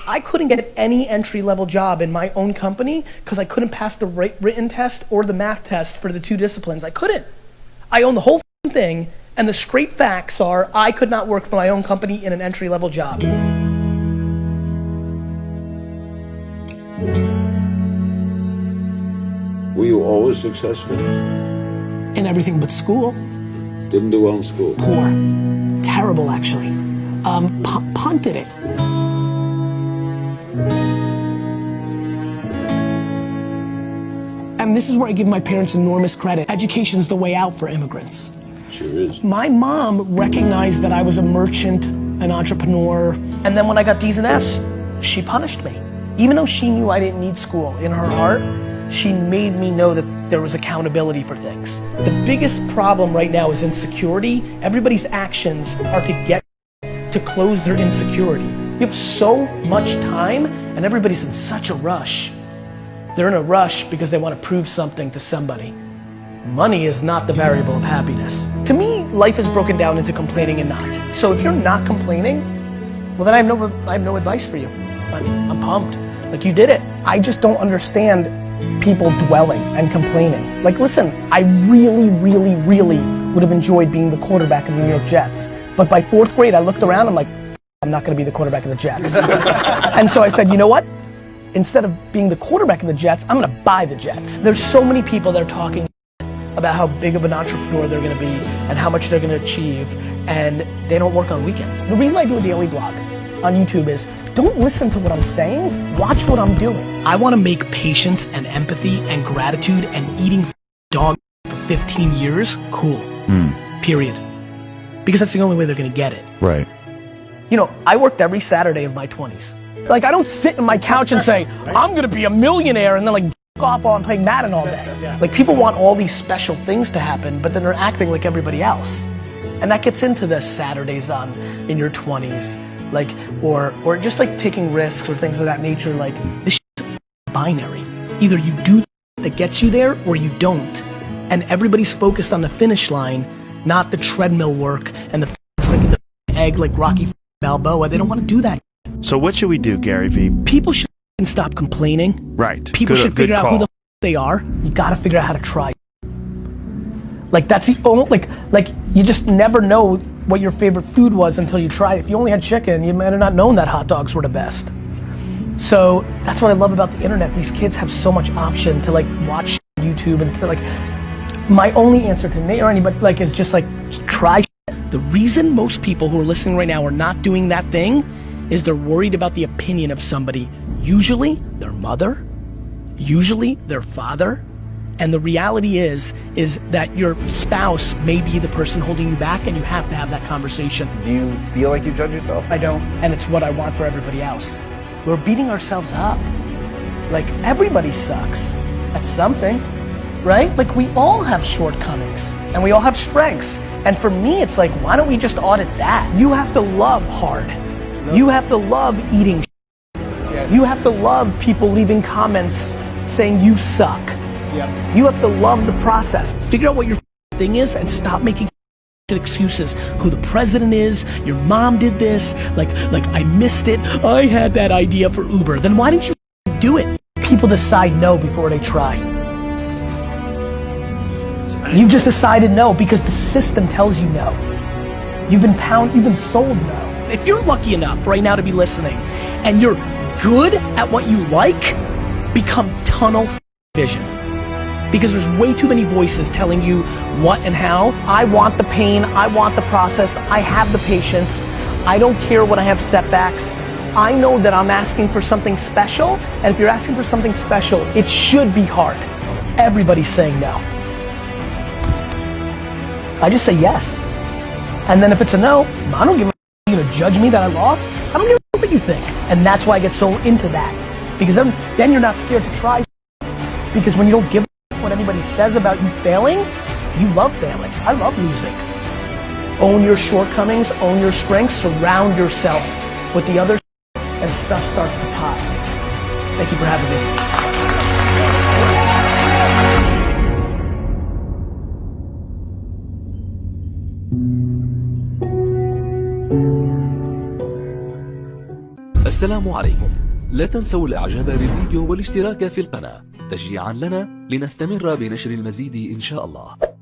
I couldn't get any entry-level job in my own company because I couldn't pass the written test or the math test for the 2 disciplines. I couldn't. I own the whole thing, and the straight facts are I could not work for my own company in an entry-level job. Were you always successful? In everything but school. Didn't do well in school? Poor. Terrible, actually. Punted it. And this is where I give my parents enormous credit. Education's the way out for immigrants. Sure is. My mom recognized that I was a merchant, an entrepreneur, and then when I got D's and F's, she punished me. Even though she knew I didn't need school, in her heart, she made me know that there was accountability for things. The biggest problem right now is insecurity. Everybody's actions are to get to close their insecurity. You have so much time and everybody's in such a rush. They're in a rush because they want to prove something to somebody. Money is not the variable of happiness. To me, life is broken down into complaining and not. So if you're not complaining, well then I have no advice for you. I'm pumped. Like, you did it. I just don't understand people dwelling and complaining. Like, listen, I really would have enjoyed being the quarterback of the New York Jets. But by 4th grade, I looked around, I'm like, I'm not gonna be the quarterback of the Jets. And so I said, you know what? Instead of being the quarterback of the Jets, I'm gonna buy the Jets. There's so many people that are talking about how big of an entrepreneur they're gonna be and how much they're gonna achieve, and they don't work on weekends. The reason I do a daily vlog on YouTube is, don't listen to what I'm saying, watch what I'm doing. I wanna make patience and empathy and gratitude and eating dog for 15 years cool, period. Because that's the only way they're gonna get it. Right. You know, I worked every Saturday of my 20s. Like, I don't sit in my couch and say, I'm gonna be a millionaire and then like off while I'm playing Madden all day. Like, people want all these special things to happen, but then they're acting like everybody else. And that gets into the Saturdays in your 20s. Like, or just like taking risks or things of that nature. Like, this shit's binary. Either you do that gets you there or you don't. And everybody's focused on the finish line, not the treadmill work and the drinking the egg like Rocky Balboa. They don't want to do that. So what should we do, Gary V? People should stop complaining. Right. People should figure out who the they are. You gotta figure out how to try. Like, that's the only, like you just never know what your favorite food was until you try it. If you only had chicken, you might have not known that hot dogs were the best. So that's what I love about the internet. These kids have so much option to like watch YouTube and to like, my only answer to Nate or anybody like is just like, try shit. The reason most people who are listening right now are not doing that thing is they're worried about the opinion of somebody. Usually their mother, usually their father. And the reality is that your spouse may be the person holding you back, and you have to have that conversation. Do you feel like you judge yourself? I don't, and it's what I want for everybody else. We're beating ourselves up. Like, everybody sucks at something, right? Like, we all have shortcomings, and we all have strengths. And for me, it's like, why don't we just audit that? You have to love hard. You have to love eating. Yes. You have to love people leaving comments saying you suck. Yep. You have to love the process. Figure out what your thing is and stop making excuses. Who the president is, your mom did this, like I missed it, I had that idea for Uber. Then why didn't you do it? People decide no before they try. You just decided no because the system tells you no. You've been sold no. If you're lucky enough right now to be listening and you're good at what you like, become tunnel vision. Because there's way too many voices telling you what and how. I want the pain, I want the process, I have the patience, I don't care when I have setbacks. I know that I'm asking for something special, and if you're asking for something special, it should be hard. Everybody's saying no. I just say yes. And then if it's a no, I don't give a you're gonna judge me that I lost? I don't give a what you think. And that's why I get so into that. Because then you're not scared to try. Because when you don't give what anybody says about you failing, you love failing. I love losing. Own your shortcomings, own your strengths, surround yourself with the others, and stuff starts to pop. Thank you for having me. السلام عليكم. لا تنسوا الإعجاب بالفيديو والاشتراك في القناة تشجيعا لنا لنستمر بنشر المزيد إن شاء الله.